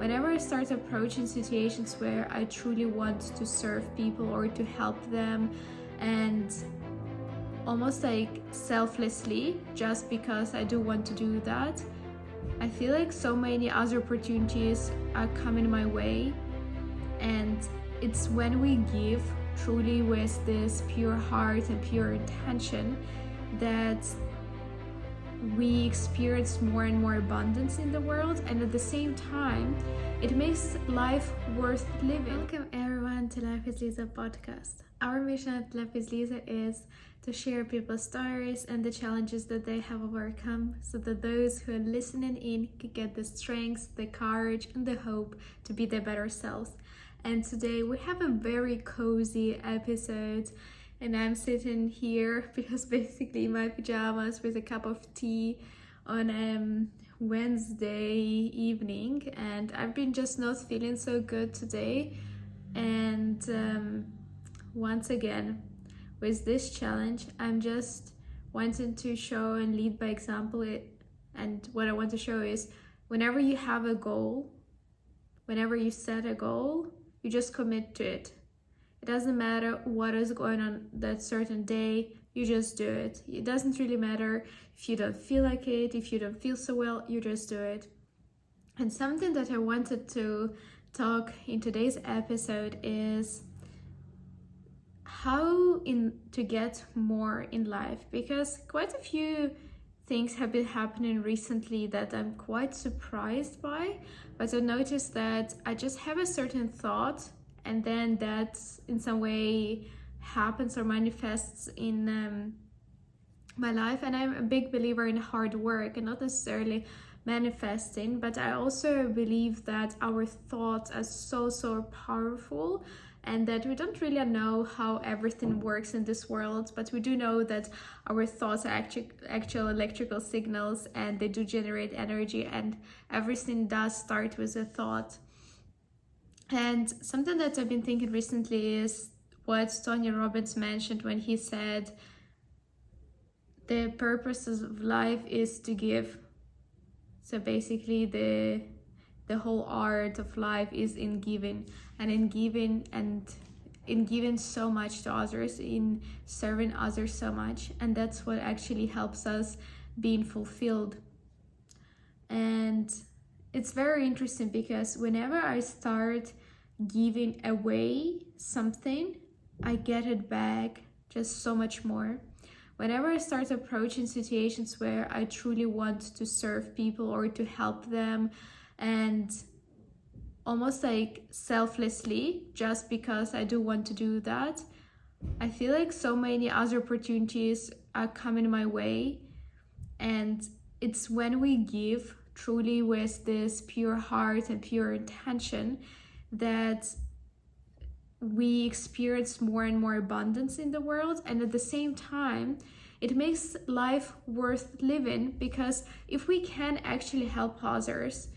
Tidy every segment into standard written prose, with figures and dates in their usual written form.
whenever I start approaching situations where I truly want to serve people or to help them, and almost like selflessly, just because I do want to do that, I feel like so many other opportunities are coming my way. And it's when we give truly with this pure heart and pure intention that we experience more and more abundance in the world, and at the same time it makes life worth living. Welcome everyone to Life with Liza podcast. Our mission at Life with Liza is to share people's stories and the challenges that they have overcome, so that those who are listening in can get the strength, the courage, and the hope to be their better selves. And today we have a very cozy episode, and I'm sitting here because basically in my pajamas with a cup of tea on Wednesday evening, and I've been just not feeling so good today. And once again, with this challenge, I'm just wanting to show and lead by example. And what I want to show is, whenever you have a goal, whenever you set a goal, you just commit to it. It doesn't matter what is going on that certain day, you just do it. It doesn't really matter if you don't feel like it, if you don't feel so well, you just do it. And something that I wanted to talk in today's episode is how to get more in life, because quite a few things have been happening recently that I'm quite surprised by. But I noticed that I just have a certain thought, and then that in some way happens or manifests in my life. And I'm a big believer in hard work and not necessarily manifesting, but I also believe that our thoughts are so powerful, and that we don't really know how everything works in this world, but we do know that our thoughts are actual electrical signals, and they do generate energy, and everything does start with a thought. And something that I've been thinking recently is what Tony Robbins mentioned when he said the purpose of life is to give. So basically the whole art of life is in giving, and in giving so much to others, in serving others so much, and that's what actually helps us being fulfilled. And it's very interesting because whenever I start giving away something, I get it back just so much more. Whenever I start approaching situations where I truly want to serve people or to help them, and almost like selflessly, just because I do want to do that, I feel like so many other opportunities are coming my way. And it's when we give truly with this pure heart and pure intention that we experience more and more abundance in the world, and at the same time it makes life worth living. Because if we can actually help others,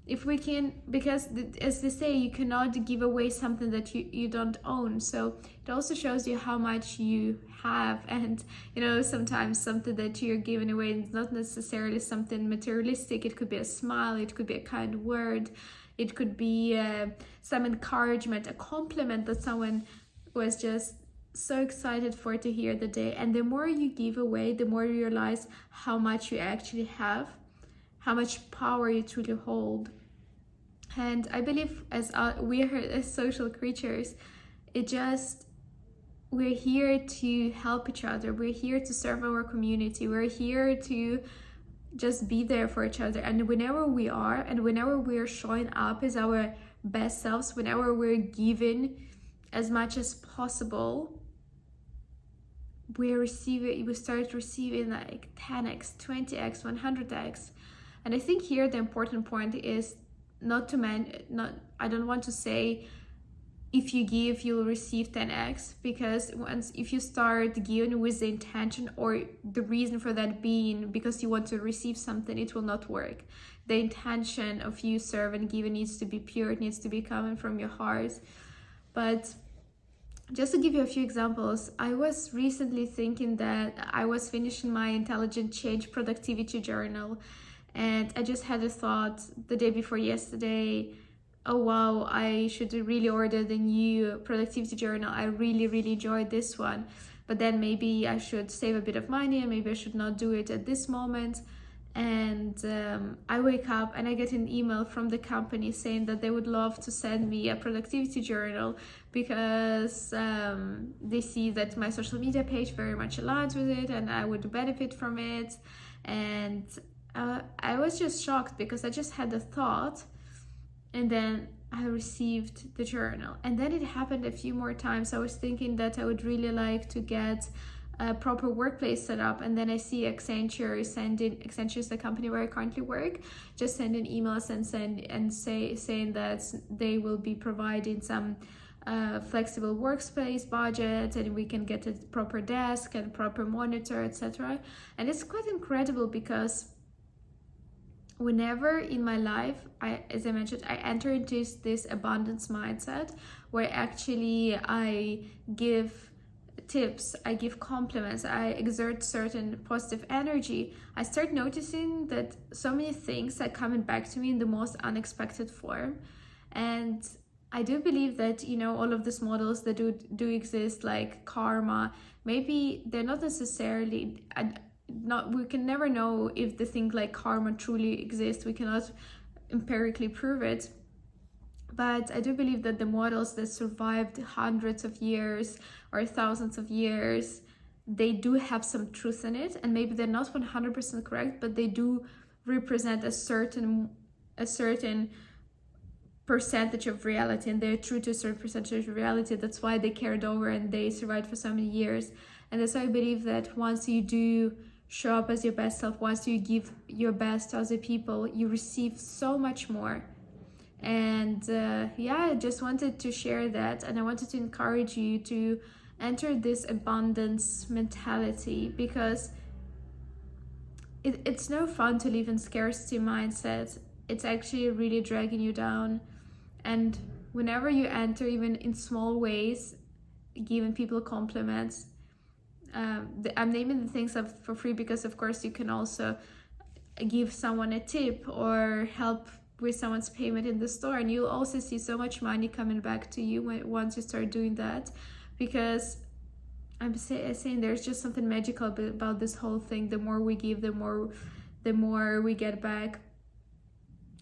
if we can, because as they say, you cannot give away something that you don't own. So it also shows you how much you have. And sometimes something that you're giving away is not necessarily something materialistic. It could be a smile, it could be a kind word, it could be some encouragement, a compliment that someone was just so excited for to hear the day. And the more you give away, the more you realize how much you actually have, how much power you truly hold. And I believe as we are as social creatures, we're here to help each other. We're here to serve our community. We're here to just be there for each other. And whenever we are, and whenever we're showing up as our best selves, whenever we're giving as much as possible, we start receiving like 10x, 20x, 100x. And I think here the important point is I don't want to say if you give, you'll receive 10x, because if you start giving with the intention or the reason for that being because you want to receive something, it will not work. The intention of you serve and giving needs to be pure, it needs to be coming from your heart. But just to give you a few examples, I was recently thinking that I was finishing my Intelligent Change Productivity Journal, and I just had a thought the day before yesterday oh wow, I should really order the new productivity journal. I really enjoyed this one, but then maybe I should save a bit of money and maybe I should not do it at this moment. And I wake up and I get an email from the company saying that they would love to send me a productivity journal because they see that my social media page very much aligns with it and I would benefit from it. And I was just shocked because I just had the thought and then I received the journal. And then it happened a few more times. I was thinking that I would really like to get a proper workplace set up, and then I see Accenture is the company where I currently work, just sending emails saying that they will be providing some flexible workspace budget and we can get a proper desk and proper monitor, etc. And it's quite incredible because whenever in my life, as I mentioned, I enter into this abundance mindset where actually I give tips, I give compliments, I exert certain positive energy, I start noticing that so many things are coming back to me in the most unexpected form. And I do believe that, all of these models that do exist, like karma, maybe they're not necessarily, we can never know if the thing like karma truly exists. We cannot empirically prove it. But I do believe that the models that survived hundreds of years or thousands of years, they do have some truth in it. And maybe they're not 100% correct, but they do represent a certain percentage of reality, and they're true to a certain percentage of reality. That's why they carried over and they survived for so many years. And that's why I believe that once you do show up as your best self, once you give your best to other people, you receive so much more. And I just wanted to share that, and I wanted to encourage you to enter this abundance mentality, because it's no fun to live in scarcity mindset. It's actually really dragging you down. And whenever you enter, even in small ways, giving people compliments, I'm naming the things up for free because of course you can also give someone a tip or help with someone's payment in the store, and you'll also see so much money coming back to you once you start doing that. Because I'm saying there's just something magical about this whole thing. The more we give, the more we get back.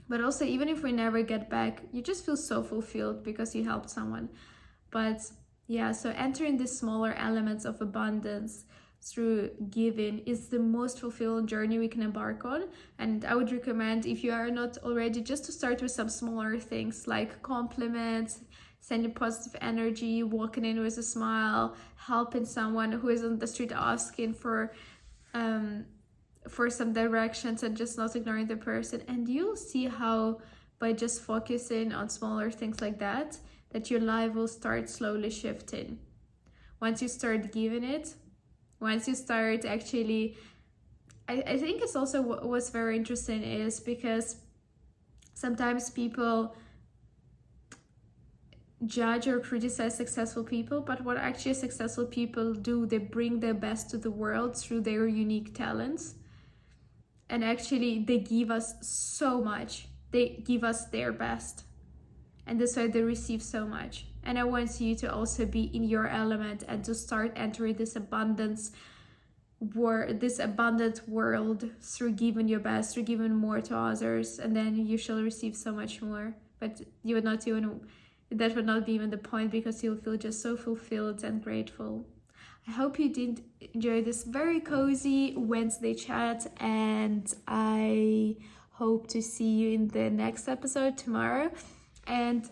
But also, even if we never get back, you just feel so fulfilled because you helped someone. But so entering these smaller elements of abundance through giving is the most fulfilling journey we can embark on. And I would recommend, if you are not already, just to start with some smaller things like compliments, sending positive energy, walking in with a smile, helping someone who is on the street asking for some directions, and just not ignoring the person. And you'll see how by just focusing on smaller things like that your life will start slowly shifting. Once you start giving it, once you start actually, I think it's also what's very interesting is because sometimes people judge or criticize successful people, but what actually successful people do, they bring their best to the world through their unique talents. And actually they give us so much. They give us their best. And that's why they receive so much. And I want you to also be in your element and to start entering this abundant world through giving your best, through giving more to others, and then you shall receive so much more. But that would not be even the point, because you'll feel just so fulfilled and grateful. I hope you did enjoy this very cozy Wednesday chat, and I hope to see you in the next episode tomorrow. And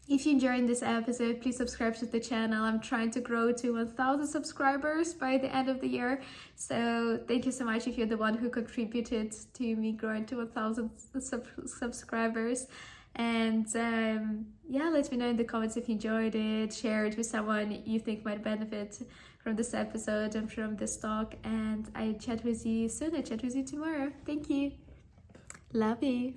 if you enjoyed this episode, please subscribe to the channel. I'm trying to grow to 1,000 subscribers by the end of the year. So thank you so much if you're the one who contributed to me growing to 1,000 subscribers. And let me know in the comments if you enjoyed it. Share it with someone you think might benefit from this episode and from this talk. And I chat with you soon. I chat with you tomorrow. Thank you. Love you.